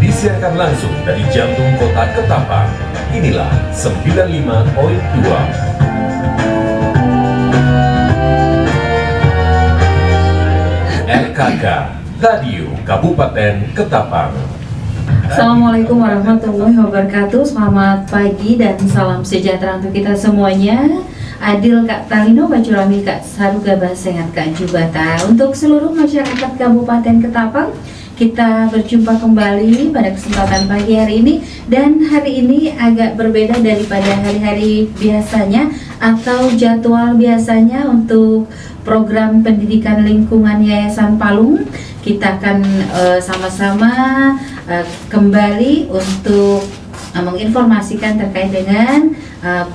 Disiarkan langsung dari jantung kota Ketapang. Inilah 95.2 RKK Radio Kabupaten Ketapang. Assalamualaikum warahmatullahi wabarakatuh. Selamat pagi dan salam sejahtera untuk kita semuanya. Adil Kak Talino, Bacurami Kak Saruga Basengat Kak Jubata. Untuk seluruh masyarakat Kabupaten Ketapang, kita berjumpa kembali pada kesempatan pagi hari ini. Dan hari ini agak berbeda daripada hari-hari biasanya atau jadwal biasanya untuk program pendidikan lingkungan Yayasan Palung. Kita akan sama-sama kembali untuk menginformasikan terkait dengan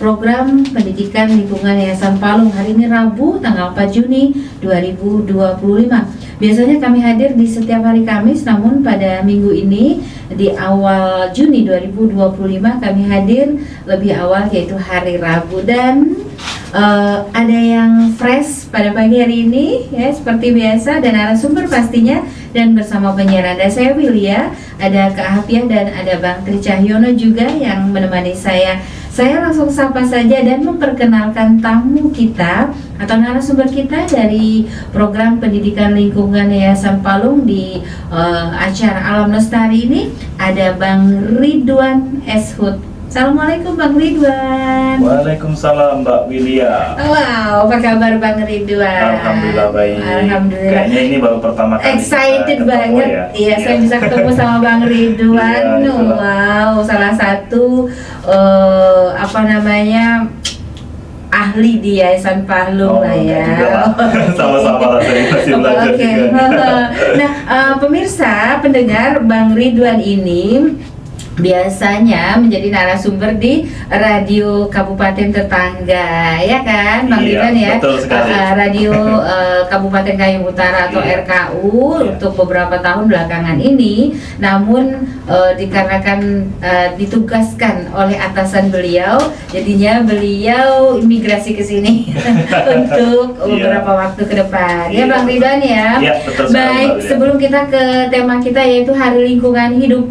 program pendidikan lingkungan Yayasan Palung. Hari ini Rabu tanggal 4 Juni 2025. Biasanya kami hadir di setiap hari Kamis, namun pada minggu ini di awal Juni 2025 kami hadir lebih awal, yaitu hari Rabu. Dan ada yang fresh pada pagi hari ini ya, seperti biasa, dan narasumber pastinya, dan bersama penyiar Anda saya Willia, ada Kak Hafiah dan ada Bang Tri Cahyono juga yang menemani saya. Saya langsung sapa saja dan memperkenalkan tamu kita atau narasumber kita dari program pendidikan lingkungan Yayasan Palung di acara Alam Lestari ini. Ada Bang Ridwan Eshut. Assalamualaikum Bang Ridwan. Waalaikumsalam Mbak Willia. Wow, apa kabar Bang Ridwan? Alhamdulillah baik. Alhamdulillah. Kayaknya ini baru pertama kali. Excited banget. Ya. Iya, saya bisa ketemu sama Bang Ridwan. Iya, Wow, salah satu ahli di Yayasan Palung lah ya. Sama-sama lah, saya masih belajar Oke. juga. Nah, pemirsa, pendengar, Bang Ridwan ini biasanya menjadi narasumber di radio kabupaten tetangga, ya kan, Bang Ridwan ya? Betul sekali. Radio Kabupaten Kayong Utara atau Iya. RKU untuk beberapa tahun belakangan ini. Namun dikarenakan ditugaskan oleh atasan beliau, jadinya beliau imigrasi ke sini untuk beberapa waktu ke depan. Ya, Bang Ridwan ya. Iya, betul sekali, Baik, Mbak Lia. sebelum kita ke tema kita yaitu Hari Lingkungan Hidup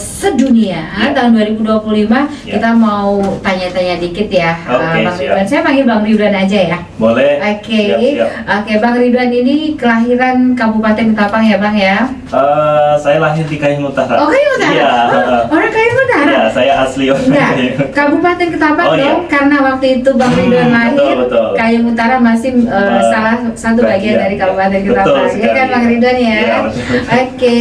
sedunia tahun 2025, kita mau tanya-tanya dikit ya. Oke, Bang siap. Ridwan. Saya panggil Bang Ridwan aja ya. Boleh. Oke. Siap. Oke, Bang Ridwan ini kelahiran Kabupaten Ketapang ya, Bang ya? Saya lahir di Kayong Utara. Oh, Kayong Utara. Iya. Orang Kayong Utara. Iya, saya asli orang Enggak, Kayong. Kabupaten Ketapang Oh, iya. dong, karena waktu itu Bang Ridwan lahir, betul. Kayong Utara masih salah satu bagian Iya, dari iya. Kabupaten Betul Ketapang. Ya kan sekali. Bang Ridwan ya? Iya, betul. Oke,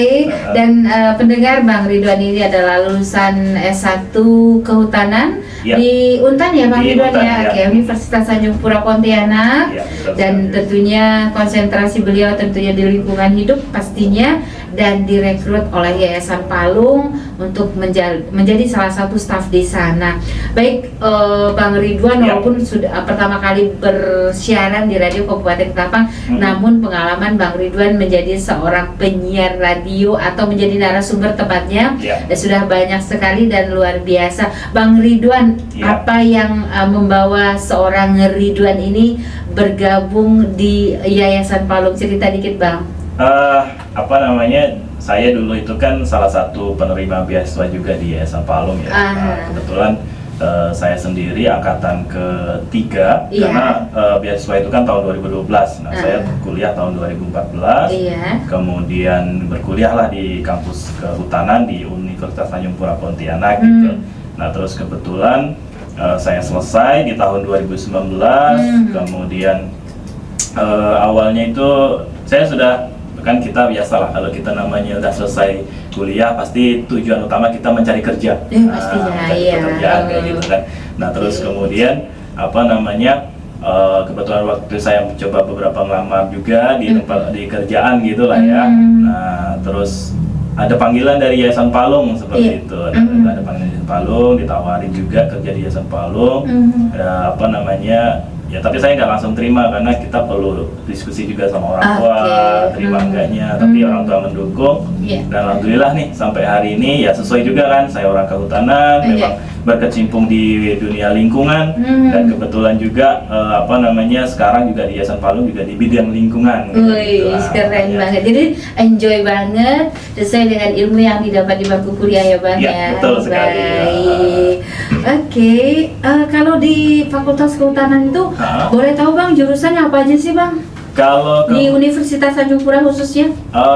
dan pendengar, Bang Ridwan ini adalah lulusan S1 Kehutanan Iya. di Untan ya Bang Di Ridwan Untan, ya? iya. Oke, Universitas Tanjung Pura Pontianak. Iya, betul Dan sekali. tentunya konsentrasi beliau tentunya di lingkungan hidup pastinya, dan direkrut oleh Yayasan Palung untuk menjadi salah satu staf di sana. Baik, Bang Ridwan, Ya. walaupun sudah pertama kali bersiaran di radio Kabupaten Ketapang, namun pengalaman Bang Ridwan menjadi seorang penyiar radio atau menjadi narasumber tepatnya Ya. sudah banyak sekali dan luar biasa. Bang Ridwan, Ya. apa yang membawa seorang Ridwan ini bergabung di Yayasan Palung? Cerita dikit Bang. Saya dulu itu kan salah satu penerima beasiswa juga di Yayasan Palung ya. Nah, kebetulan saya sendiri angkatan ketiga. Iya. Karena beasiswa itu kan tahun 2012. Nah, saya kuliah tahun 2014. Iya. Kemudian berkuliahlah di kampus kehutanan di Universitas Tanjung Pura Pontianak gitu. Nah, terus kebetulan saya selesai di tahun 2019. Kemudian awalnya itu saya sudah, kan kita biasalah kalau kita namanya udah selesai kuliah pasti tujuan utama kita mencari kerja. Pastinya, mencari iya. pekerjaan kayak gitu kan. Nah, terus kemudian kebetulan waktu saya mencoba beberapa ngelamar juga di tempat di kerjaan gitulah ya. Nah, terus ada panggilan dari Yayasan Palung seperti itu. Ada panggilan Yayasan Palung, ditawarin juga kerja di Yayasan Palung. Ya tapi saya nggak langsung terima karena kita perlu diskusi juga sama orang tua, terima enggaknya. Tapi orang tua mendukung, dan alhamdulillah nih sampai hari ini ya sesuai juga kan. Saya orang kehutanan, memang berkecimpung di dunia lingkungan, dan kebetulan juga sekarang juga di Yayasan Palung juga di bidang lingkungan. Wih, keren banget. Jadi enjoy banget sesuai dengan ilmu yang didapat di bangku kuliah ya Bang ya. Betul sekali. Baik. Oke, kalau di Fakultas Kehutanan itu boleh tahu Bang jurusannya apa aja sih Bang? Kalau di Universitas Tanjung Pura khususnya?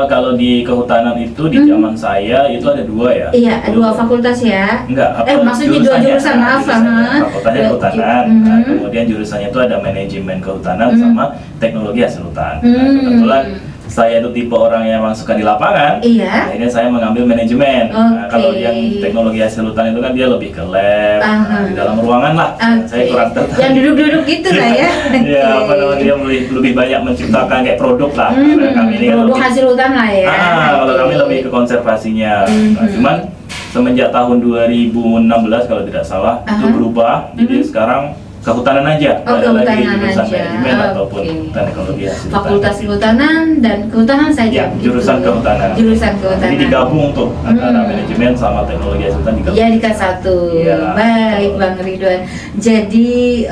Kalau di kehutanan itu di zaman saya itu ada 2 ya. Iya, 2 fakultas ya. Enggak, maksudnya 2 jurusan, maaf. Fakultasnya kehutanan. Nah, kemudian jurusannya itu ada manajemen kehutanan sama teknologi hasil hutan. Nah, kebetulan saya itu tipe orang yang memang suka di lapangan. Akhirnya saya mengambil manajemen. Nah, kalau yang teknologi hasil hutan itu kan dia lebih ke lab, di dalam ruangan lah. Saya kurang tertarik. Yang duduk-duduk gitu lah ya. Ya, dia lebih banyak menciptakan kayak produk lah. Kami ini kan produk hasil hutan lah ya. Kalau kami lebih ke konservasinya. Nah, cuman semenjak tahun 2016 kalau tidak salah itu berubah. Jadi sekarang kehutanan aja, ada lagi jurusan manajemen ataupun teknologi hasil hutan. Fakultas Kehutanan dan Kehutanan saja. Ya, jurusan kehutanan. Jurusan kehutanan. Jadi digabung tuh antara manajemen sama teknologi hasil hutan digabung. Ya, di K1. Baik Bang Ridwan. Jadi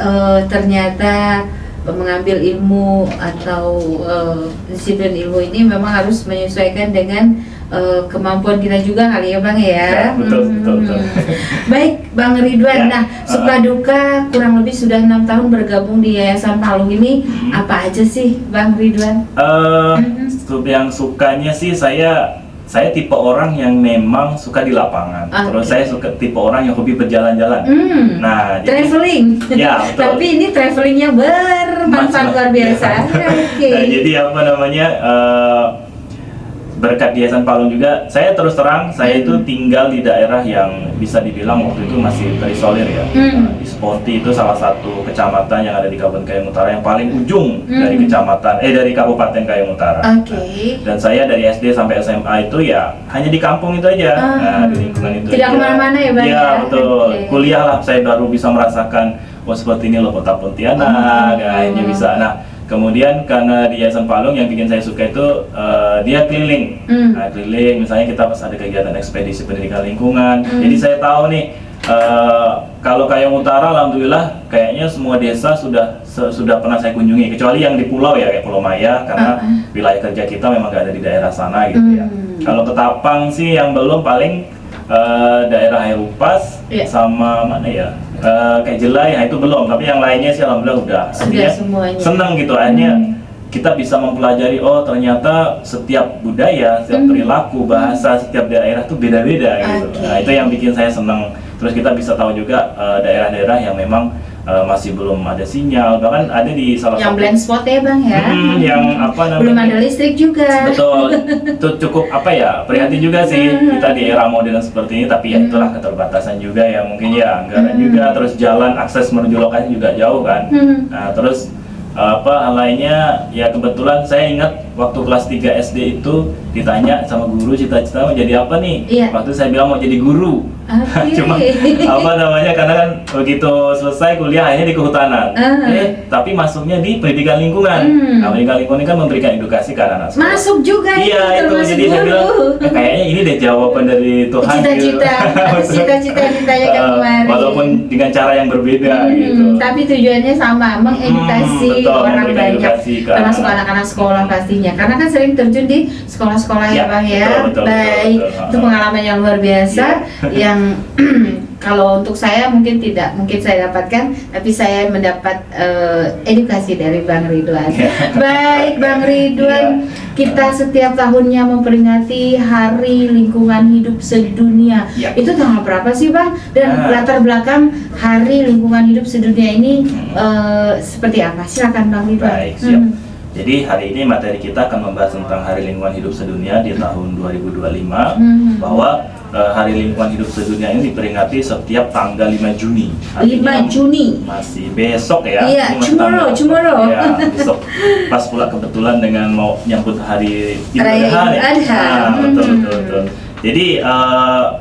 ternyata mengambil ilmu atau disiplin ilmu ini memang harus menyesuaikan dengan kemampuan kita juga kali ya Bang ya. Betul. Baik Bang Ridwan, nah suka duka kurang lebih sudah 6 tahun bergabung di Yayasan Palung ini, apa aja sih Bang Ridwan? Yang sukanya sih saya tipe orang yang memang suka di lapangan. Terus saya suka tipe orang yang hobi berjalan-jalan. Nah, traveling. Ya, betul. Tapi ini travelingnya bermanfaat luar biasa. Nah, jadi berkat di Yayasan Palung juga, saya terus terang, saya itu tinggal di daerah yang bisa dibilang waktu itu masih terisolir ya. Di Seponti itu salah satu kecamatan yang ada di Kabupaten Kayong Utara yang paling ujung dari Kabupaten Kayong Utara. Dan saya dari SD sampai SMA itu ya hanya di kampung itu aja. Nah, di lingkungan itu. Tidak kemana-mana ya Bang? Ya betul. Kuliah lah saya baru bisa merasakan, seperti ini loh kota Pontianak. Akhirnya bisa. Nah, kemudian karena di Yayasan Palung yang bikin saya suka itu dia keliling. Nah, keliling misalnya kita pas ada kegiatan ekspedisi pendidikan lingkungan. Jadi saya tahu nih kalau Kayong Utara alhamdulillah kayaknya semua desa sudah pernah saya kunjungi, kecuali yang di pulau ya kayak Pulau Maya karena wilayah kerja kita memang gak ada di daerah sana gitu ya. Kalau Ketapang sih yang belum paling daerah Hairumpas sama mana ya? Kayak Jelai, itu belum, tapi yang lainnya sih alhamdulillah udah seneng gitu, akhirnya kita bisa mempelajari ternyata setiap budaya, setiap perilaku, bahasa setiap daerah tuh beda-beda gitu. Nah, itu yang bikin saya seneng. Terus kita bisa tahu juga daerah-daerah yang memang masih belum ada sinyal, bahkan ada di salah yang satu blank spot ya Bang ya. Yang belum ada listrik juga. Betul. Itu cukup prihatin juga sih kita di era modern seperti ini, tapi ya itulah keterbatasan juga ya, mungkin ya anggaran juga, terus jalan akses menuju lokasi juga jauh kan. Nah, terus hal lainnya ya kebetulan saya ingat waktu kelas 3 SD itu ditanya sama guru cita-cita mau jadi apa nih. Waktu saya bilang mau jadi guru. Cuma karena kan begitu selesai kuliah akhirnya di kehutanan. Tapi masuknya di pendidikan lingkungan. Nah, pendidikan lingkungan ini kan memberikan edukasi ke anak-anak sekolah. Masuk juga itu. Jadi saya bilang kayaknya ini deh jawaban dari Tuhan. Cita-cita ditanya kan kemarin. Walaupun dengan cara yang berbeda gitu. Tapi tujuannya sama, mengedukasi orang banyak, termasuk anak-anak sekolah pastinya. Karena kan sering terjun di sekolah-sekolah ya Bang ya. Baik, itu pengalaman yang luar biasa yang kalau untuk saya mungkin saya dapatkan, tapi saya mendapat edukasi dari Bang Ridwan. Baik Bang Ridwan, kita setiap tahunnya memperingati Hari Lingkungan Hidup Sedunia. Itu tanggal berapa sih Bang? Dan latar belakang Hari Lingkungan Hidup Sedunia ini seperti apa? Silakan Bang Ridwan. Baik, siap. Jadi hari ini materi kita akan membahas tentang Hari Lingkungan Hidup Sedunia di tahun 2025, bahwa Hari Lingkungan Hidup Sedunia ini diperingati setiap tanggal 5 Juni. 5 Juni. Masih besok ya. Iya, tomorrow. Ya, besok. Pas pula kebetulan dengan mau nyambut hari Idul Adha. Betul. Jadi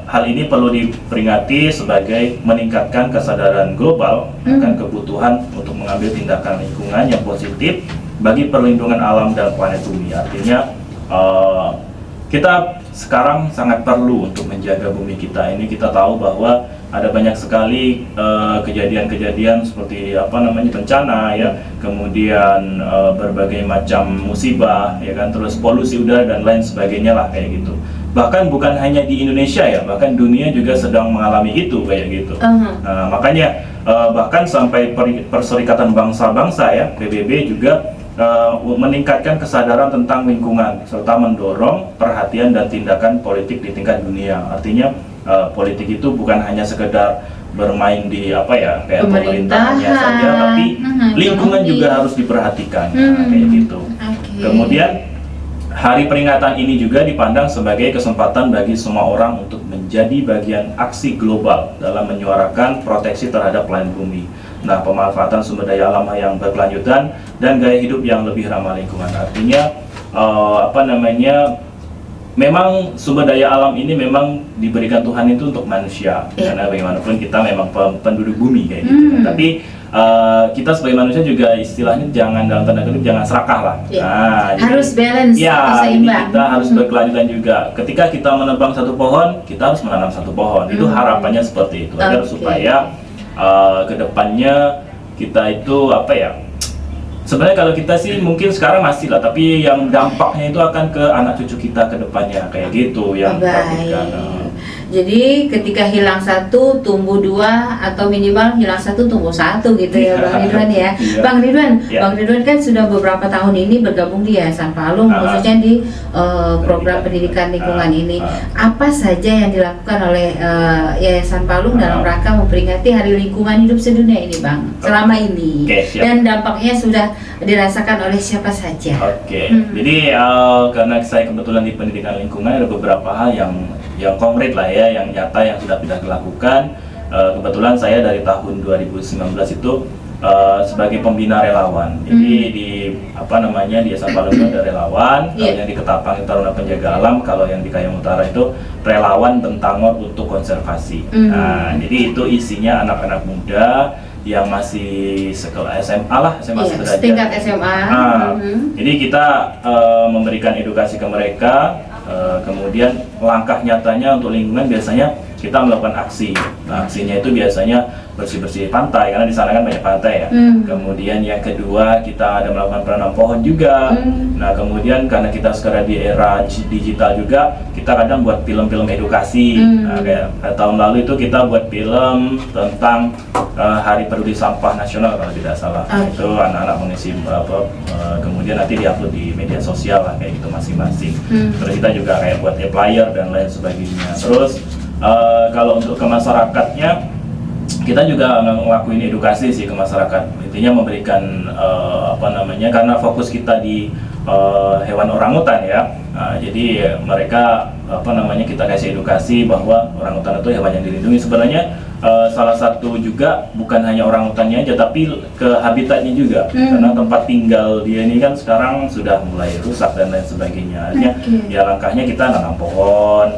hal ini perlu diperingati sebagai meningkatkan kesadaran global akan kebutuhan untuk mengambil tindakan lingkungan yang positif bagi perlindungan alam dan planet bumi. Artinya kita sekarang sangat perlu untuk menjaga bumi kita ini. Kita tahu bahwa ada banyak sekali kejadian-kejadian seperti bencana ya, kemudian berbagai macam musibah ya kan, terus polusi udara dan lain sebagainya lah kayak gitu. Bahkan bukan hanya di Indonesia ya, bahkan dunia juga sedang mengalami itu kayak gitu. Makanya bahkan sampai Perserikatan Bangsa-Bangsa ya, PBB juga meningkatkan kesadaran tentang lingkungan serta mendorong perhatian dan tindakan politik di tingkat dunia. Artinya politik itu bukan hanya sekedar bermain di kayak pemerintahnya saja, tapi lingkungan juga harus diperhatikan. Kayak gitu. Kemudian hari peringatan ini juga dipandang sebagai kesempatan bagi semua orang untuk menjadi bagian aksi global dalam menyuarakan proteksi terhadap planet bumi. Nah, pemanfaatan sumber daya alam yang berkelanjutan dan gaya hidup yang lebih ramah lingkungan. Artinya memang sumber daya alam ini memang diberikan Tuhan itu untuk manusia, karena bagaimanapun kita memang penduduk bumi kayak gitu. Tapi kita sebagai manusia juga istilahnya jangan, dalam tanda kutip, jangan serakah lah. Nah, harus balance, seimbang. Kita harus berkelanjutan juga. Ketika kita menebang satu pohon, kita harus menanam satu pohon. Itu harapannya seperti itu, agar supaya kedepannya kita itu sebenarnya kalau kita sih mungkin sekarang masih lah, tapi yang dampaknya itu akan ke anak cucu kita ke depannya kayak gitu yang ditakutkan. Jadi ketika hilang satu tumbuh dua, atau minimal hilang satu tumbuh satu gitu ya Bang Ridwan ya. Bang Ridwan kan sudah beberapa tahun ini bergabung di Yayasan Palung, khususnya di program pendidikan lingkungan ini. Apa saja yang dilakukan oleh Yayasan Palung dalam rangka memperingati Hari Lingkungan Hidup Sedunia ini, Bang? Selama ini dan dampaknya sudah dirasakan oleh siapa saja? Jadi karena saya kebetulan di pendidikan lingkungan, ada beberapa hal yang konkret lah ya, yang nyata yang sudah kita lakukan. Kebetulan saya dari tahun 2019 itu sebagai pembina relawan. Jadi di Yayasan Palung itu ada relawan. Kalau yang di Ketapang itu Taruna Penjaga Alam, kalau yang di Kayong Utara itu relawan Bentangor untuk konservasi. Nah, jadi itu isinya anak-anak muda yang masih sekolah SMA lah, SMA sederajat. Tingkat SMA. Jadi kita memberikan edukasi ke mereka. Kemudian langkah nyatanya untuk lingkungan biasanya kita melakukan aksi. Nah, aksinya itu biasanya bersih-bersih pantai, karena di sana kan banyak pantai ya. Kemudian yang kedua, kita ada melakukan penanam pohon juga. Nah, kemudian karena kita sekarang di era digital juga, kita kadang buat film-film edukasi. Nah, kayak tahun lalu itu kita buat film tentang Hari Peduli Sampah Nasional kalau tidak salah. Itu anak-anak mengisi kemudian nanti diupload di media sosial lah kayak gitu masing-masing. Terus kita juga kayak buat flyer dan lain sebagainya. Terus kalau untuk ke masyarakatnya, kita juga ngelakuin edukasi sih ke masyarakat. Intinya memberikan karena fokus kita di hewan orangutan ya. Jadi mereka kita kasih edukasi bahwa orangutan itu hewan yang dilindungi. Sebenarnya salah satu juga bukan hanya orangutannya aja, tapi ke habitatnya juga. Karena tempat tinggal dia ini kan sekarang sudah mulai rusak dan lain sebagainya. Artinya ya langkahnya kita nanam pohon,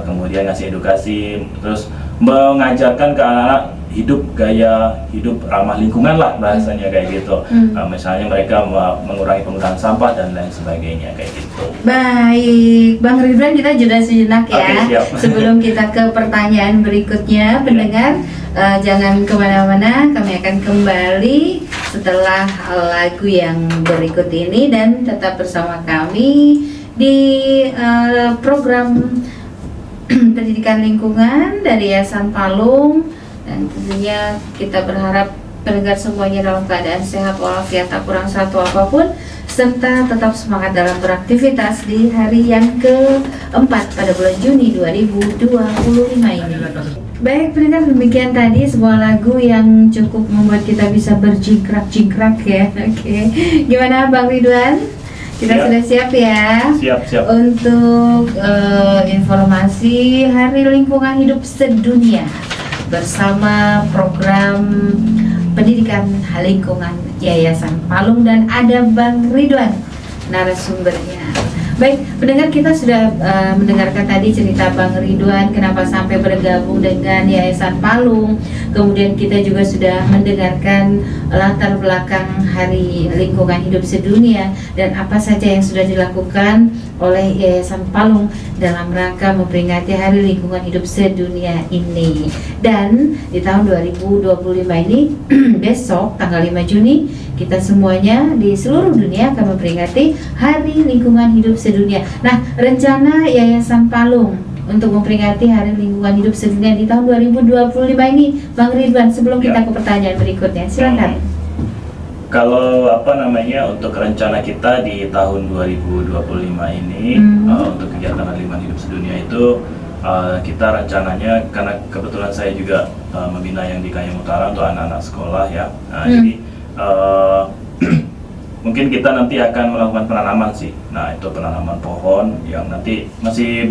kemudian ngasih edukasi, terus mengajarkan ke anak gaya hidup ramah lingkungan lah bahasanya kayak gitu. Misalnya mereka mengurangi penggunaan sampah dan lain sebagainya kayak gitu. Baik, Bang Ridwan, kita jeda sejenak ya. Sebelum kita ke pertanyaan berikutnya, pendengar jangan kemana-mana, kami akan kembali setelah lagu yang berikut ini, dan tetap bersama kami di program pendidikan lingkungan dari Yayasan Palung. Dan tentunya kita berharap pendengar semuanya dalam keadaan sehat walafiat, tak kurang satu apapun, serta tetap semangat dalam beraktivitas di hari yang keempat pada bulan Juni 2025 ini. Baik pendengar, demikian tadi sebuah lagu yang cukup membuat kita bisa berjingkrak-jingkrak ya. Gimana Bang Ridwan? Kita sudah siap ya? Siap. Untuk informasi Hari Lingkungan Hidup Sedunia bersama program pendidikan lingkungan Yayasan Palung, dan ada Bang Ridwan narasumbernya. Baik, pendengar, kita sudah mendengarkan tadi cerita Bang Ridwan kenapa sampai bergabung dengan Yayasan Palung. Kemudian kita juga sudah mendengarkan latar belakang Hari Lingkungan Hidup Sedunia dan apa saja yang sudah dilakukan oleh Yayasan Palung dalam rangka memperingati Hari Lingkungan Hidup Sedunia ini. Dan di tahun 2025 ini besok tanggal 5 Juni kita semuanya di seluruh dunia akan memperingati Hari Lingkungan Hidup Sedunia. Nah, rencana Yayasan Palung untuk memperingati Hari Lingkungan Hidup Sedunia di tahun 2025 ini, Bang Ridwan, sebelum kita ke pertanyaan berikutnya, silakan. Kalau untuk rencana kita di tahun 2025 ini untuk kegiatan Hari Lingkungan Hidup Sedunia itu kita rencananya, karena kebetulan saya juga membina yang di Kayang Utara untuk anak-anak sekolah ya. Jadi mungkin kita nanti akan melakukan penanaman sih. Nah, itu penanaman pohon yang nanti masih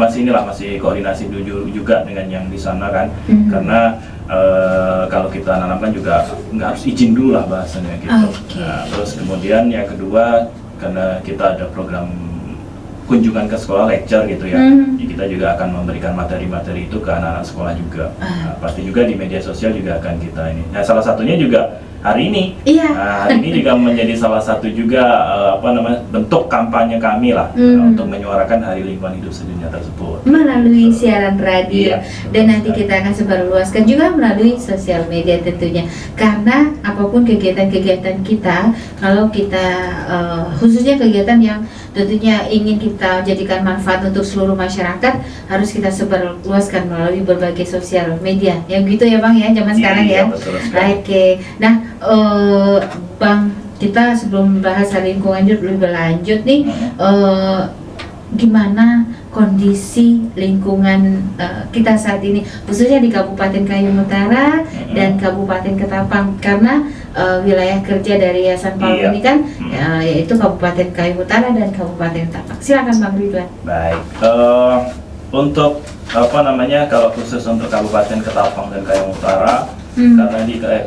koordinasi dulu juga dengan yang di sana kan. Karena kalau kita nanamkan juga nggak harus izin dulu lah bahasanya gitu. Nah, terus kemudian yang kedua, karena kita ada program kunjungan ke sekolah, lecture gitu ya. Jadi kita juga akan memberikan materi-materi itu ke anak-anak sekolah juga. Nah, pasti juga di media sosial juga akan kita ini. Nah, salah satunya juga hari ini. Nah, hari ini juga menjadi salah satu juga bentuk kampanye kami lah untuk menyuarakan Hari Lingkungan Hidup Sedunia tersebut melalui siaran radio dan nanti kita akan sebarluaskan juga melalui sosial media tentunya. Karena apapun kegiatan-kegiatan kita, kalau kita khususnya kegiatan yang tentunya ingin kita jadikan manfaat untuk seluruh masyarakat, harus kita sebarluaskan melalui berbagai sosial media. Yang gitu ya Bang ya, zaman sekarang ya. Oke. Nah, Bang, kita sebelum membahas Hari Lingkungan Hidup lebih lanjut nih, gimana kondisi lingkungan kita saat ini, khususnya di Kabupaten Kayong Utara dan Kabupaten Ketapang, karena wilayah kerja dari Yayasan Palung ini kan yaitu Kabupaten Kayong Utara dan Kabupaten Ketapang. Silakan Bang Ridwan. Baik, untuk kalau khusus untuk Kabupaten Ketapang dan Kayong Utara, karena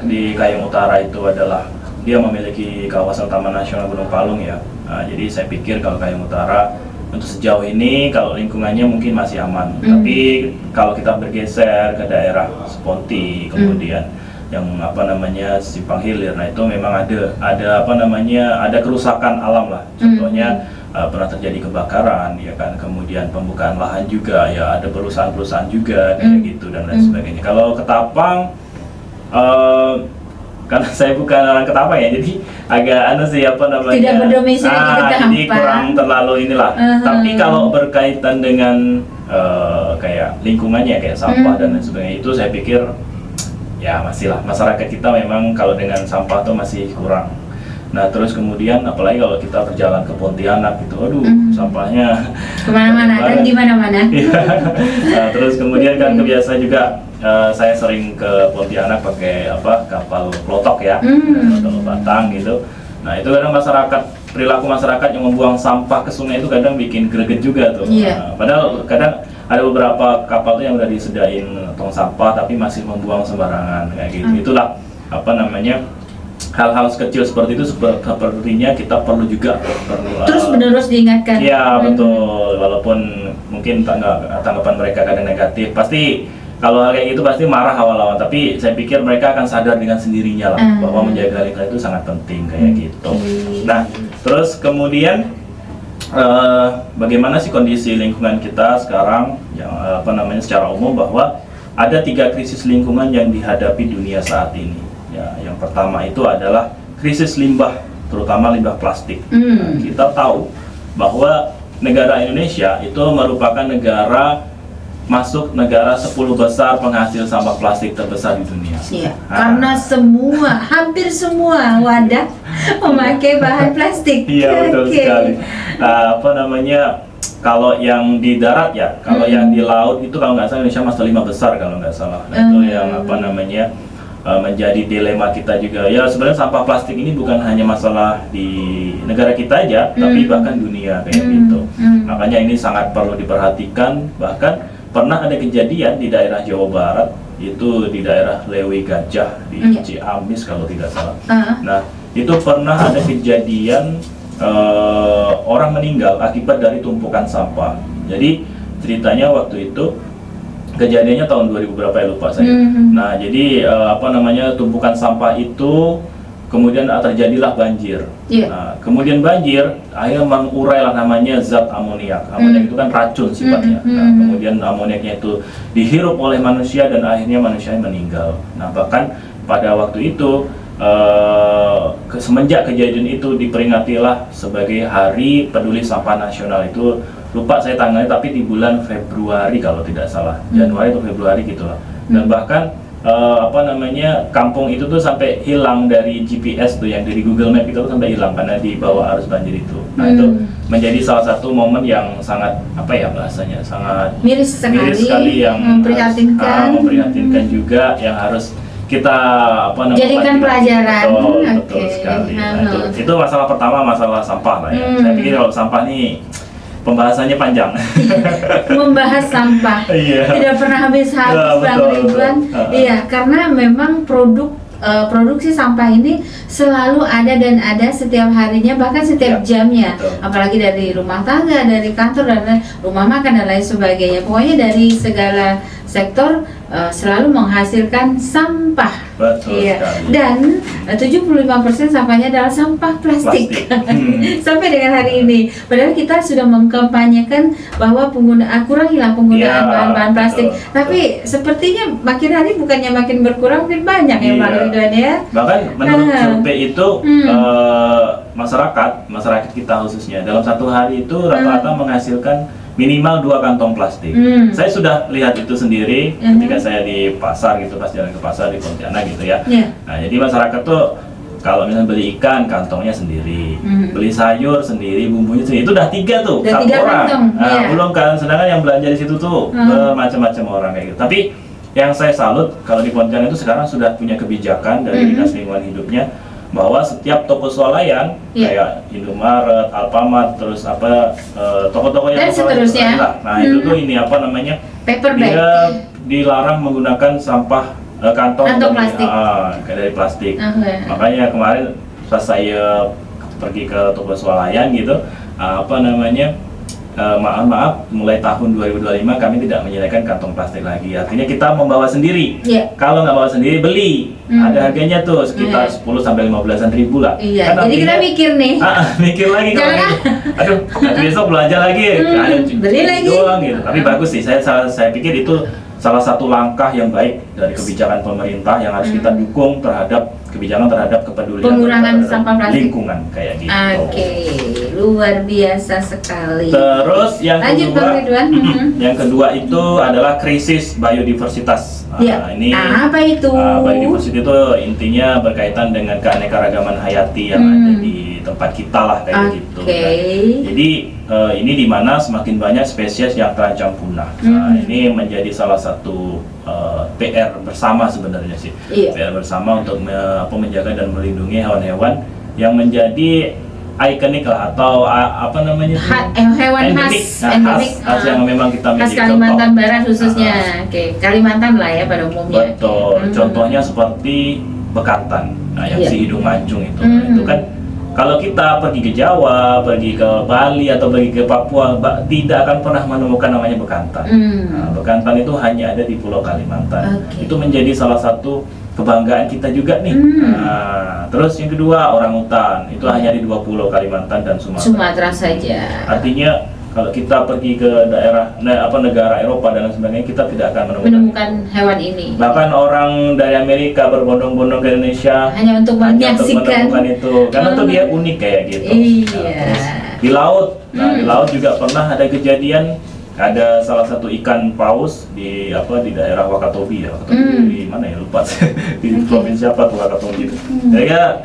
di Kayong Utara itu adalah dia memiliki kawasan Taman Nasional Gunung Palung ya. Nah, jadi saya pikir kalau Kayong Utara untuk sejauh ini kalau lingkungannya mungkin masih aman. Tapi kalau kita bergeser ke daerah Seponti, kemudian yang Simpang Hilir, nah itu memang ada kerusakan alam lah. Contohnya pernah terjadi kebakaran ya kan, kemudian pembukaan lahan juga ya, ada perusahaan-perusahaan juga kayak gitu dan lain sebagainya. Kalau Ketapang, karena saya bukan orang Ketapang ya, jadi agak tidak berdomisili di Ketapang, jadi kurang terlalu inilah. Tapi kalau berkaitan dengan kayak lingkungannya, kayak sampah dan lain sebagainya, itu saya pikir ya masih lah, masyarakat kita memang kalau dengan sampah tuh masih kurang. Nah, terus kemudian apalagi kalau kita berjalan ke Pontianak gitu, aduh sampahnya kemana-mana dan di mana-mana. Nah, terus kemudian kan kebiasaan juga saya sering ke Pontianak pakai kapal klotok ya, kapal batang gitu. Nah, itu kadang perilaku masyarakat yang membuang sampah ke sungai itu kadang bikin greget juga tuh. Nah, padahal kadang ada beberapa kapal tuh yang udah disediain tong sampah tapi masih membuang sembarangan kayak gitu. Itulah hal-hal kecil seperti itu sepertinya kita perlu terus menerus diingatkan. Iya, betul. Walaupun mungkin tanggapan mereka kadang negatif, pasti kalau hal kayak gitu pasti marah awal-awal, tapi saya pikir mereka akan sadar dengan sendirinya lah bahwa menjaga lingkungan itu sangat penting kayak gitu. Nah, terus kemudian bagaimana sih kondisi lingkungan kita sekarang yang secara umum, bahwa ada 3 krisis lingkungan yang dihadapi dunia saat ini. Ya, yang pertama itu adalah krisis limbah, terutama limbah plastik. Nah, kita tahu bahwa negara Indonesia itu merupakan masuk negara 10 besar penghasil sampah plastik terbesar di dunia. Karena hampir semua wadah memakai bahan plastik. Iya, betul sekali. Kalau yang di darat ya, kalau yang di laut itu kalau nggak salah Indonesia masuk 5 besar kalau nggak salah. Nah, itu yang menjadi dilema kita juga. Ya, sebenarnya sampah plastik ini bukan hanya masalah di negara kita aja, tapi bahkan dunia kayak gitu. Makanya ini sangat perlu diperhatikan. Bahkan pernah ada kejadian di daerah Jawa Barat, itu di daerah Lewi Gajah di Ciamis kalau tidak salah. Nah, itu pernah ada kejadian orang meninggal akibat dari tumpukan sampah. Jadi ceritanya waktu itu kejadiannya tahun 2000 berapa ya lupa saya. Nah jadi tumpukan sampah itu kemudian terjadilah banjir. Nah, kemudian banjir akhirnya mengurai lah namanya zat amoniak. Amoniak itu kan racun sifatnya. Nah, kemudian amoniaknya itu dihirup oleh manusia dan akhirnya manusia meninggal. Nah bahkan pada waktu itu semenjak kejadian itu diperingatilah sebagai Hari Peduli Sampah Nasional. Itu lupa saya tanggalnya tapi di bulan Februari kalau tidak salah, Januari atau Februari gitulah. Dan bahkan kampung itu tuh sampai hilang dari GPS tuh, yang dari Google Map itu tuh sampai hilang karena di bawah arus banjir itu. Nah itu menjadi salah satu momen yang sangat bahasanya sangat miris sekali yang memprihatinkan juga, yang harus kita jadikan pelajaran. Betul sekali. Nah, itu masalah pertama, masalah sampah lah ya. Saya pikir kalau sampah nih pembahasannya panjang. Membahas sampah tidak pernah habis-habis Bang Ridwan. Iya, karena memang produksi sampah ini selalu ada dan ada setiap harinya, bahkan setiap jamnya. Apalagi dari rumah tangga, dari kantor, dan rumah makan dan lain sebagainya. Pokoknya dari segala sektor selalu menghasilkan sampah. Betul sekali. Dan 75% sampahnya adalah sampah plastik. Sampai dengan hari ini. Padahal kita sudah mengkampanyekan bahwa kurangilah penggunaan bahan-bahan plastik. Tapi sepertinya makin hari bukannya makin berkurang, makin banyak ya Pak Ridwan ya. Bahkan menurut survei itu masyarakat kita khususnya dalam satu hari itu rata-rata menghasilkan minimal 2 kantong plastik. Saya sudah lihat itu sendiri ketika saya di pasar gitu, pas jalan ke pasar di Pontianak gitu ya. Nah jadi masyarakat tuh kalau misalnya beli ikan kantongnya sendiri, beli sayur sendiri, bumbunya sendiri, itu udah 3 tuh, satu orang. Nah, belum kan, sedangkan yang belanja di situ tuh bermacam-macam orang kayak gitu. Tapi yang saya salut kalau di Pontianak itu sekarang sudah punya kebijakan dari Dinas Lingkungan Hidupnya, bahwa setiap toko swalayan kayak Indomaret, Alfamart, terus toko-toko yang seterusnya. Nah itu tuh paper bag. Dia dilarang menggunakan sampah kantong plastik. Dari plastik. Makanya kemarin pas saya pergi ke toko swalayan gitu, maaf mulai tahun 2025 kami tidak menyediakan kantong plastik lagi. Artinya kita membawa sendiri. Kalau nggak bawa sendiri beli. Ada harganya tuh sekitar 10 sampai 15-an ribu lah. Kan jadi kita mikir nih. Mikir lagi kalau aduh, besok belanja lagi. Beli lagi. Doang gitu. Tapi bagus sih. Saya pikir itu salah satu langkah yang baik dari kebijakan pemerintah yang harus kita dukung terhadap kebijakan terhadap kepedulian pengurangan sampah plastik lingkungan kayak gitu. Oke, luar biasa sekali. Terus yang kedua, yang kedua itu adalah krisis biodiversitas. Ini apa itu? Biodiversitas itu intinya berkaitan dengan keanekaragaman hayati yang ada di tempat kita lah kayak gitu. Jadi ini dimana semakin banyak spesies yang terancam punah. Ini menjadi salah satu PR bersama sebenarnya sih. PR bersama untuk menjaga dan melindungi hewan-hewan yang menjadi ikonik lah, atau hewan khas yang memang kita miliki. Khas Kalimantan Barat khususnya. Kalimantan lah ya pada umumnya. Betul. Contohnya seperti bekantan, yang si hidung mancung itu. Itu kan kalau kita pergi ke Jawa, pergi ke Bali atau pergi ke Papua, tidak akan pernah menemukan namanya bekantan. Bekantan itu hanya ada di Pulau Kalimantan. Itu menjadi salah satu kebanggaan kita juga nih. Terus yang kedua, orangutan. Itu hanya di 2 pulau, Kalimantan dan Sumatera saja. Artinya kalau kita pergi ke daerah negara Eropa dan sebagainya, kita tidak akan menemukan hewan ini. Bahkan orang dari Amerika berbondong-bondong ke Indonesia hanya untuk menyaksikan itu, karena tuh dia unik kayak gitu. Terus di laut, di laut juga pernah ada kejadian, ada salah satu ikan paus di daerah Wakatobi ya, di mana ya lupa di provinsi apa tuh Wakatobi itu.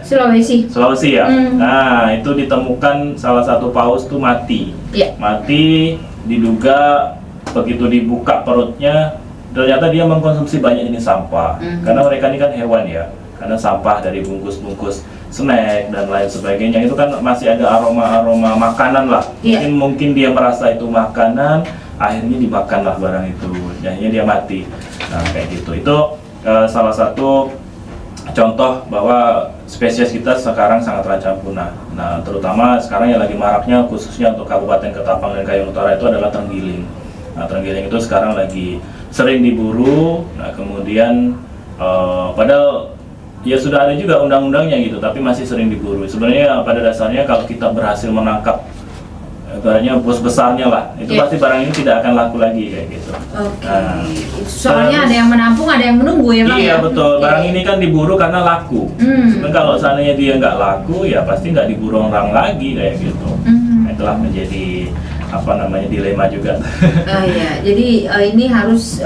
Sulawesi ya. Nah itu ditemukan salah satu paus tuh mati. Mati, diduga begitu dibuka perutnya ternyata dia mengkonsumsi banyak jenis sampah. Karena mereka ini kan hewan ya, karena sampah dari bungkus-bungkus snack dan lain sebagainya itu kan masih ada aroma makanan lah. Mungkin dia merasa itu makanan, akhirnya dimakanlah barang itu, akhirnya dia mati. Nah kayak gitu. Itu salah satu contoh bahwa spesies kita sekarang sangat terancam punah. Nah, terutama sekarang yang lagi maraknya khususnya untuk Kabupaten Ketapang dan Kayong Utara itu adalah terenggiling. Nah, terenggiling itu sekarang lagi sering diburu. Nah, kemudian padahal ya sudah ada juga undang-undangnya gitu, tapi masih sering diburu. Sebenarnya pada dasarnya kalau kita berhasil menangkap ibaratnya bos besarnya lah, itu pasti barang ini tidak akan laku lagi kayak gitu. Oke. Nah, Soalnya ada yang menampung, ada yang menunggu ya Bang. iya ya? betul, barang ini kan diburu karena laku. Sebenarnya kalau seandainya dia nggak laku, ya pasti nggak diburu orang lagi kayak gitu. Nah, itulah menjadi dilema juga. Iya, jadi ini harus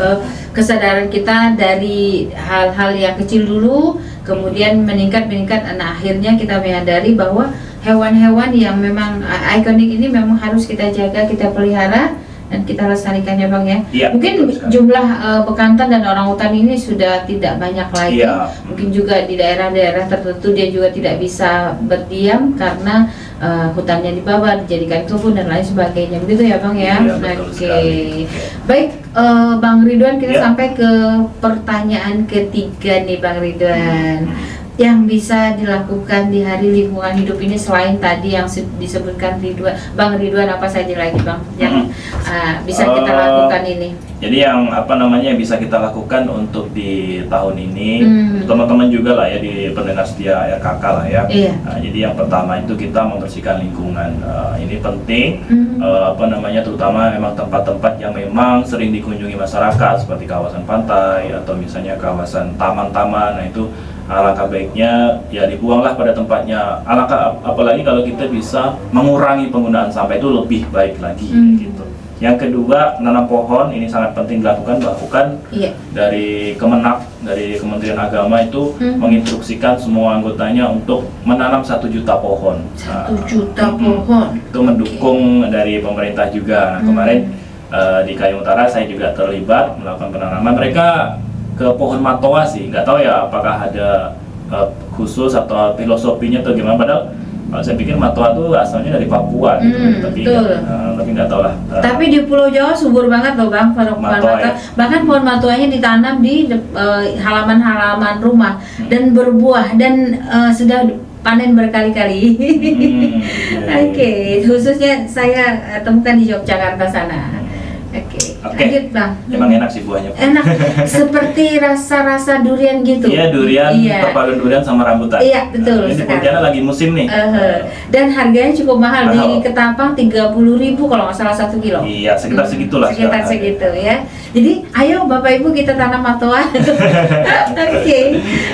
kesadaran kita dari hal-hal yang kecil dulu, kemudian meningkat. Nah, akhirnya kita menyadari bahwa hewan-hewan yang memang ikonik ini memang harus kita jaga, kita pelihara, dan kita lestarikan ya Bang ya. Iya, Mungkin betul sekali. jumlah bekantan dan orangutan ini sudah tidak banyak lagi. Iya. Mungkin juga di daerah-daerah tertentu dia juga tidak bisa berdiam karena hutannya dibabat, dijadikan kebun dan lain sebagainya. Begitu ya Bang ya. Iya, betul sekali. Baik, Bang Ridwan, kita Ya. sampai ke pertanyaan ketiga nih Bang Ridwan. Yang bisa dilakukan di Hari Lingkungan Hidup ini selain tadi yang disebutkan Bang Ridwan, apa saja lagi Bang yang bisa kita lakukan ini? Jadi yang bisa kita lakukan untuk di tahun ini, teman-teman juga lah ya di pendengar setia RKK lah ya. Iya. Nah, jadi yang pertama itu kita membersihkan lingkungan. Ini penting, terutama memang tempat-tempat yang memang sering dikunjungi masyarakat seperti kawasan pantai atau misalnya kawasan taman-taman. Nah itu alangkah baiknya ya dibuanglah pada tempatnya. Apalagi kalau kita bisa mengurangi penggunaan sampah itu lebih baik lagi gitu. Yang kedua, menanam pohon ini sangat penting dilakukan, bahkan dari Kemenak, dari Kementerian Agama itu menginstruksikan semua anggotanya untuk menanam 1 juta pohon. 1 juta pohon. Itu mendukung dari pemerintah juga. Nah, kemarin di Kayong Utara saya juga terlibat melakukan penanaman. Mereka ke pohon matoa sih, nggak tahu ya apakah ada khusus atau filosofinya atau gimana. Padahal saya pikir matoa itu asalnya dari Papua gitu, tapi nggak tahu lah. Tapi di Pulau Jawa subur banget loh Bang, pohon matoa. Ya? Bahkan pohon matoanya ditanam di halaman-halaman rumah dan berbuah dan sudah panen berkali-kali. Oke, khususnya saya temukan di Yogyakarta sana. Oke, lanjut Bang. Emang enak sih buahnya. Enak, seperti rasa-rasa durian gitu. Iya, durian, perpaduan durian sama rambutan. Iya, betul. Ini di Pontianak lagi musim nih. Dan harganya cukup mahal, di Ketapang 30.000 kalau nggak salah 1 kilo. Iya, sekitar segitulah. Sekitar segitu ya. Jadi, ayo Bapak Ibu kita tanam matoa. Oke,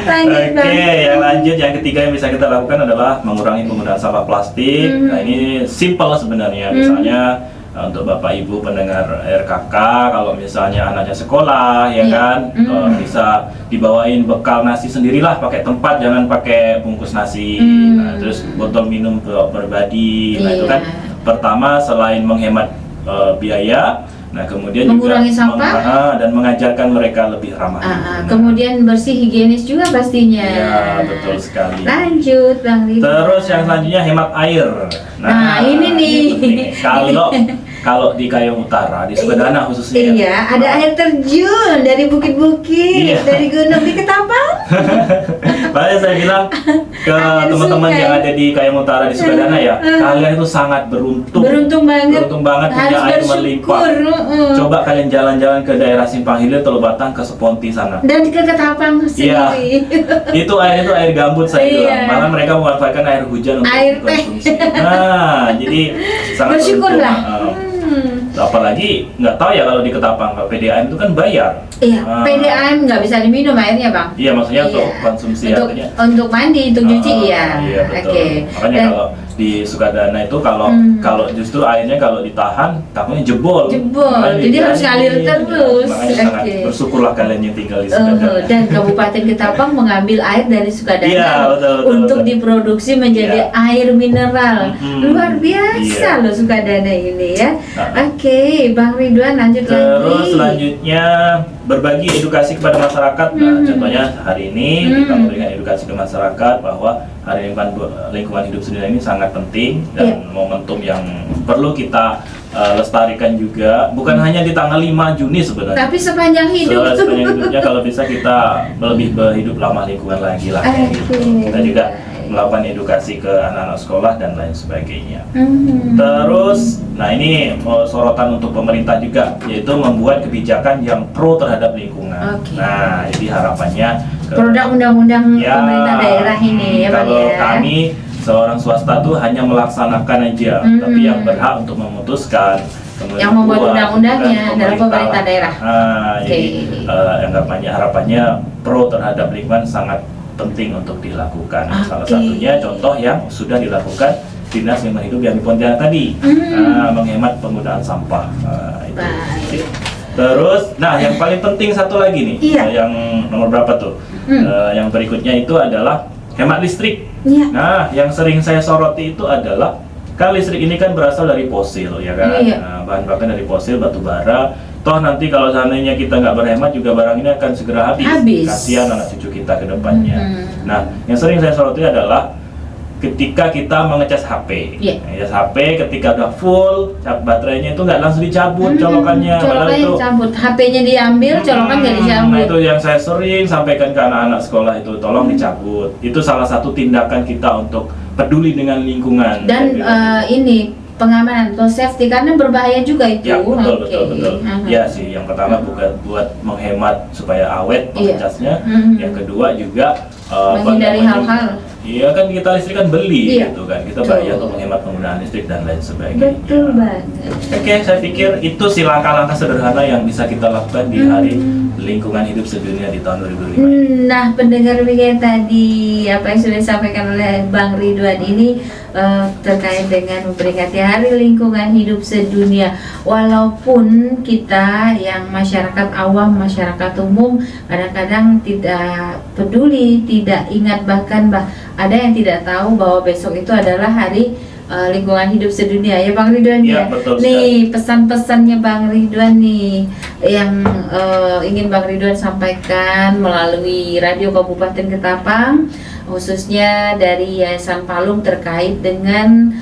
lanjut Bang. Yang lanjut, yang ketiga yang bisa kita lakukan adalah mengurangi penggunaan sampah plastik. Nah, ini simple sebenarnya. Misalnya untuk Bapak Ibu pendengar RKK, kalau misalnya anaknya sekolah ya kan, bisa dibawain bekal nasi sendirilah, pakai tempat, jangan pakai bungkus nasi. Nah, terus botol minum pribadi. Nah, itu kan pertama selain menghemat biaya, nah kemudian mengurangi juga sampah dan mengajarkan mereka lebih ramah lingkungan. Kemudian bersih, higienis juga pastinya. Ya, betul sekali. Lanjut Bang Ridwan. Terus yang selanjutnya hemat air. Nah, ini nih. Kalau di Kayong Utara, di Sukadana khususnya. Iya, ada air terjun dari bukit-bukit, dari gunung di Ketapang. Makanya saya bilang ke teman-teman yang ada di Kayong Utara di Sukadana ya, kalian itu sangat beruntung. Beruntung banget punya air melimpah. Coba kalian jalan-jalan ke daerah Simpang Hilir, Teluk ke Seponti sana. Dan ke Ketapang sendiri. Itu air gambut saya bilang. Malah mereka memanfaatkan air hujan untuk dikonsumsi. Nah, jadi sangat bersyukurlah. Apalagi nggak tahu ya kalau di Ketapang PDAM itu kan bayar. Iya, PDAM nggak bisa diminum airnya Bang. Iya, maksudnya untuk konsumsi artinya. Untuk mandi, untuk cuci iya. Iya betul. Makanya kalau di Sukadana itu kalau justru airnya kalau ditahan takutnya jebol. Jadi harus ngalir terus. Makanya sangat bersyukurlah kalian yang tinggal di Sukadana. Dan Kabupaten Ketapang mengambil air dari Sukadana betul. diproduksi menjadi air mineral. Luar biasa loh Sukadana ini ya. Oke, Bang Ridwan lanjut lagi. Terus selanjutnya berbagi edukasi kepada masyarakat. Nah, contohnya hari ini kita memberikan edukasi ke masyarakat bahwa Hari Lingkungan Hidup Sedunia ini sangat penting dan momentum yang perlu kita lestarikan juga, bukan hanya di tanggal 5 Juni sebenarnya, tapi sepanjang hidup. Sepanjang hidupnya, kalau bisa kita lebih berhidup ramah lingkungan lagi lah kayak gitu. Kita juga melakukan edukasi ke anak-anak sekolah dan lain sebagainya. Terus, nah ini sorotan untuk pemerintah juga, yaitu membuat kebijakan yang pro terhadap lingkungan. Nah, jadi harapannya produk undang-undang pemerintah daerah ini ya Bang kalau ya. kami seorang swasta tuh hanya melaksanakan aja, tapi yang berhak untuk memutuskan, yang membuat undang-undangnya adalah pemerintah daerah. Jadi harapannya pro terhadap lingkungan sangat penting untuk dilakukan. Salah satunya contoh yang sudah dilakukan Dinas Lingkungan Hidup yang di Pontianak tadi, menghemat penggunaan sampah. Itu. Terus, nah yang paling penting satu lagi nih, yang nomor berapa tuh? Yang berikutnya itu adalah hemat listrik. Nah, yang sering saya soroti itu adalah kan listrik ini kan berasal dari fosil, ya kan? Nah, bahan bakar dari fosil, batu bara. Toh nanti kalau seandainya kita nggak berhemat juga barang ini akan segera habis. Kasihan anak cucu kita ke depannya. Nah, yang sering saya soroti adalah ketika kita mengecas HP, ngecas HP ketika udah full, baterainya itu nggak langsung dicabut colokannya. Colokannya dicabut, HP-nya diambil, colokan nggak dicabut. Nah, itu yang saya sering sampaikan ke anak-anak sekolah itu, tolong dicabut. Itu salah satu tindakan kita untuk peduli dengan lingkungan. Dan ini pengamanan atau safety, karena berbahaya juga itu. Ya, betul. Ya sih, yang pertama buat menghemat supaya awet mengecasnya. Yang kedua juga menghindari hal-hal. Iya kan, kita listrik kan beli gitu kan, kita bayar untuk menghemat penggunaan listrik dan lain sebagainya. Betul banget. Oke, saya pikir itu sih langkah-langkah sederhana yang bisa kita lakukan di Hari Lingkungan Hidup Sedunia di tahun 2005. Nah, pendengar weekend tadi apa yang sudah disampaikan oleh Bang Ridwan ini terkait dengan memperingati Hari Lingkungan Hidup Sedunia. Walaupun kita yang masyarakat awam, masyarakat umum kadang-kadang tidak peduli, tidak ingat, bahkan ada yang tidak tahu bahwa besok itu adalah Hari Lingkungan Hidup Sedunia ya Bang Ridwan ya. Nih pesan-pesannya Bang Ridwan nih yang ingin Bang Ridwan sampaikan melalui Radio Kabupaten Ketapang, khususnya dari Yayasan Palung terkait dengan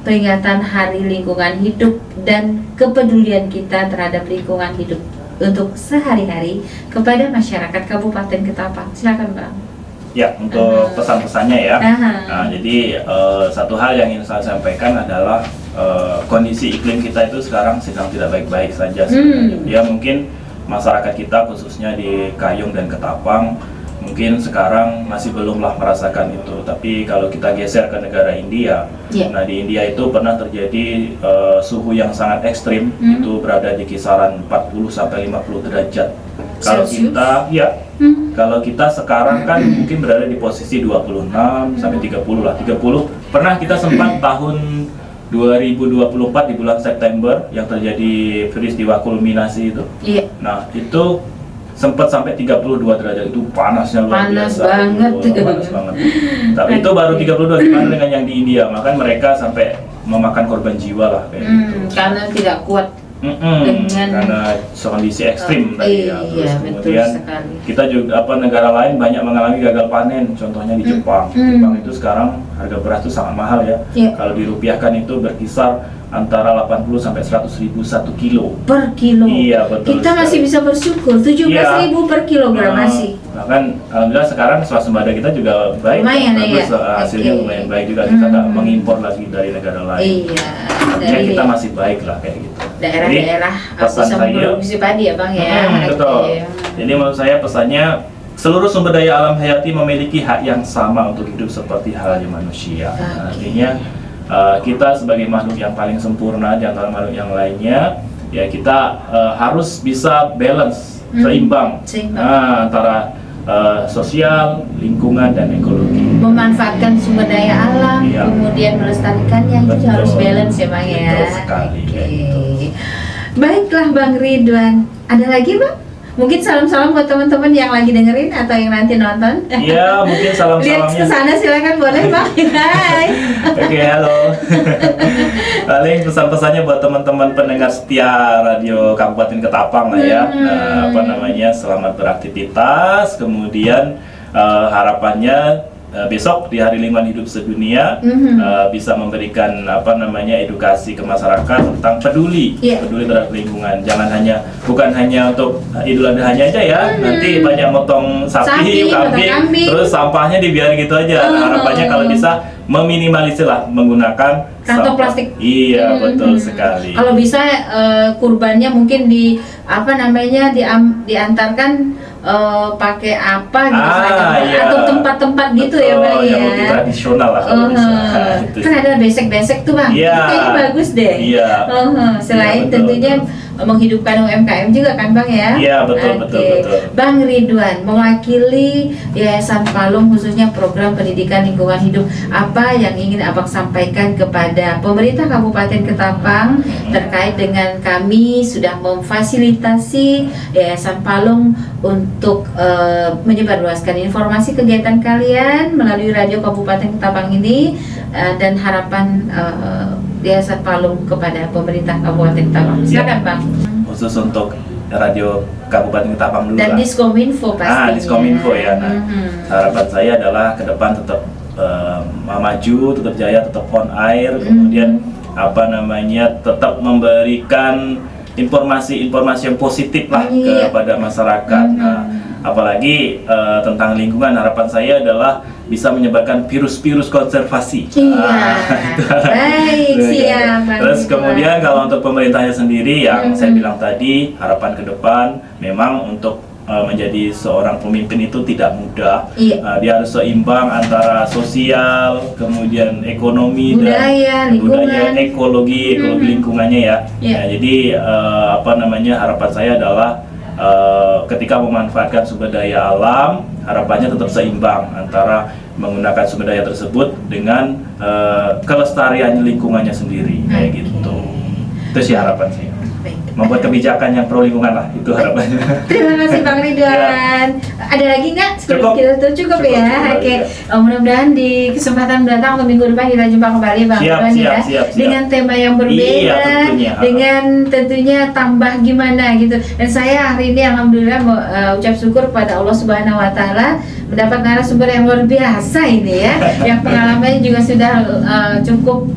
peringatan Hari Lingkungan Hidup dan kepedulian kita terhadap lingkungan hidup untuk sehari-hari kepada masyarakat Kabupaten Ketapang. Silakan Bang. Ya, untuk pesan-pesannya ya. Nah, jadi satu hal yang ingin saya sampaikan adalah kondisi iklim kita itu sekarang sedang tidak baik-baik saja sebenarnya. Ya, mungkin masyarakat kita khususnya di Kayong dan Ketapang mungkin sekarang masih belumlah merasakan itu. Tapi kalau kita geser ke negara India, nah di India itu pernah terjadi suhu yang sangat ekstrim, itu berada di kisaran 40 sampai 50 derajat. Kalau kita kalau kita sekarang kan mungkin berada di posisi 26 sampai 30 lah, 30. Pernah kita sempat tahun 2024 di bulan September yang terjadi peristiwa kulminasi itu. Nah, itu sempat sampai 32 derajat, itu panasnya luar biasa. Panas banget. Tapi itu baru 32, gimana dengan yang di India? Maka mereka sampai memakan korban jiwa lah kayak gitu. Karena tidak kuat karena kondisi ekstrim tadi ya. Terus kemudian sekali. Kita juga negara lain banyak mengalami gagal panen, contohnya di Jepang. Jepang itu sekarang harga beras itu sangat mahal ya. Kalau dirupiahkan itu berkisar antara 80 sampai 100 ribu 1 kilo per kilo. Iya, betul. Kita masih bisa bersyukur 17 ribu per kilogram masih. Bahkan alhamdulillah sekarang swasembada kita juga baik, lumayan, bagus, hasilnya lumayan baik juga. Kita nggak mengimpor lagi dari negara lain. Artinya kita masih baik lah kayak gitu. Daerah-daerah pesan bisa memproduksi padi ya Bang ya. Betul. Jadi menurut saya pesannya, seluruh sumber daya alam hayati memiliki hak yang sama untuk hidup seperti halnya manusia. Artinya kita sebagai makhluk yang paling sempurna di antara makhluk yang lainnya, ya kita harus bisa balance, seimbang. Antara sosial, lingkungan, dan ekologi. Memanfaatkan sumber daya alam, kemudian melestarikannya, itu harus balance ya Bang ya. Betul sekali. Baiklah Bang Ridwan, ada lagi Bang? Mungkin salam-salam buat teman-teman yang lagi dengerin atau yang nanti nonton. Iya, mungkin Lihat salam-salamnya. ke sana silakan boleh Bang. Hai. Oke, halo. Paling pesan-pesannya buat teman-teman pendengar setia Radio Kabupaten Ketapang lah ya. Nah, apa namanya, selamat beraktivitas. Kemudian harapannya besok di Hari Lingkungan Hidup Sedunia bisa memberikan apa namanya edukasi ke masyarakat tentang peduli terhadap lingkungan. Bukan hanya untuk Idul Adha-nya aja ya. Nanti banyak motong sapi, kambing, terus sampahnya dibiarin gitu aja. Nah, harapannya kalau bisa meminimalisir lah menggunakan kantong sampah. plastik. Iya, betul sekali. Kalau bisa kurbannya mungkin diantarkan pakai apa gitu iya. atau tempat-tempat gitu ya Bang yang ya. lebih tradisional lah kalau bisa. Itu Kan ada besek-besek tuh Bang. Iya. Itu kayaknya bagus deh. Iya. Selain Iya, betul, tentunya menghidupkan UMKM juga kan Bang ya. Iya, betul. Bang Ridwan mewakili Yayasan Palung khususnya program pendidikan lingkungan hidup, apa yang ingin Abang sampaikan kepada pemerintah Kabupaten Ketapang terkait dengan kami sudah memfasilitasi Yayasan Palung untuk menyebarluaskan informasi kegiatan kalian melalui Radio Kabupaten Ketapang ini, dan harapan Yayasan Palung kepada pemerintah Kabupaten Ketapang. Silakan Bang. Khusus untuk Radio Kabupaten Ketapang dulu Dan lah. Diskominfo pastinya. Diskominfo ya. Nah, harapan saya adalah ke depan tetap maju, tetap jaya, tetap on air, kemudian apa namanya tetap memberikan informasi-informasi yang positif lah kepada masyarakat. Nah, apalagi tentang lingkungan, harapan saya adalah bisa menyebarkan virus-virus konservasi. Baik, siap. Terus kemudian kalau untuk pemerintahnya sendiri yang saya bilang tadi, harapan ke depan memang untuk menjadi seorang pemimpin itu tidak mudah. Dia harus seimbang antara sosial, kemudian ekonomi, budaya, ekologi lingkungannya ya. Nah, jadi apa namanya, harapan saya adalah ketika memanfaatkan sumber daya alam, harapannya tetap seimbang antara menggunakan sumber daya tersebut dengan kelestarian lingkungannya sendiri, kayak gitu. Itu sih harapan sih. Membuat kebijakan yang pro lingkungan lah, itu harapannya. Terima kasih Bang Ridwan. Ada lagi nggak? Cukup ya. Oke. Mudah-mudahan di kesempatan mendatang atau minggu depan kita jumpa kembali Bang Ridwan ya. Dengan tema yang berbeda, dengan tentunya tambah gimana gitu. Dan saya hari ini alhamdulillah ucap syukur pada Allah Subhanahu Wa Taala mendapat narasumber yang luar biasa ini ya. Yang pengalamannya juga sudah cukup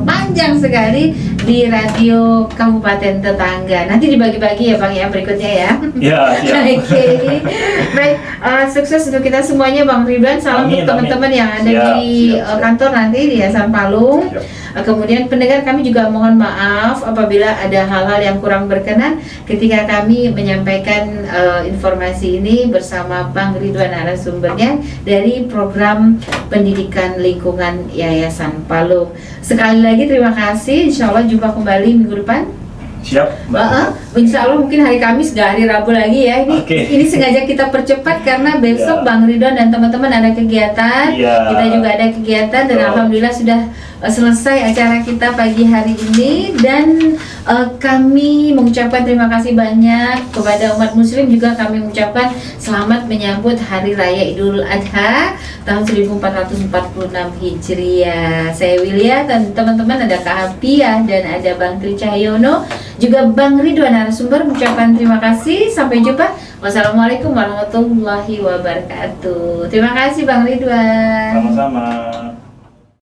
panjang sekali di Radio Kabupaten Tetangga. Nanti dibagi-bagi ya Bang ya berikutnya ya. Iya, siap. Oke. Baik, sukses untuk kita semuanya Bang Ridwan. Salam untuk teman-teman yang ada di kantor nanti di Yayasan Palung. Kemudian pendengar, kami juga mohon maaf apabila ada hal-hal yang kurang berkenan ketika kami menyampaikan informasi ini bersama Bang Ridwan narasumbernya dari program pendidikan lingkungan Yayasan Palung. Sekali lagi terima kasih. Insya Allah jumpa kembali minggu depan. Siap, Insya Allah mungkin hari Kamis, gak hari Rabu lagi ya. Ini sengaja kita percepat karena besok Bang Ridwan dan teman-teman ada kegiatan. Kita juga ada kegiatan dan alhamdulillah sudah selesai acara kita pagi hari ini. Dan kami mengucapkan terima kasih banyak kepada umat muslim, juga kami mengucapkan selamat menyambut Hari Raya Idul Adha tahun 1446 Hijriah. Saya Wilia dan teman-teman, ada Kak Hapiah dan ada Bang Tri Cahyono, juga Bang Ridwan narasumber, mengucapkan terima kasih. Sampai jumpa. Wassalamualaikum warahmatullahi wabarakatuh. Terima kasih Bang Ridwan. Sama-sama.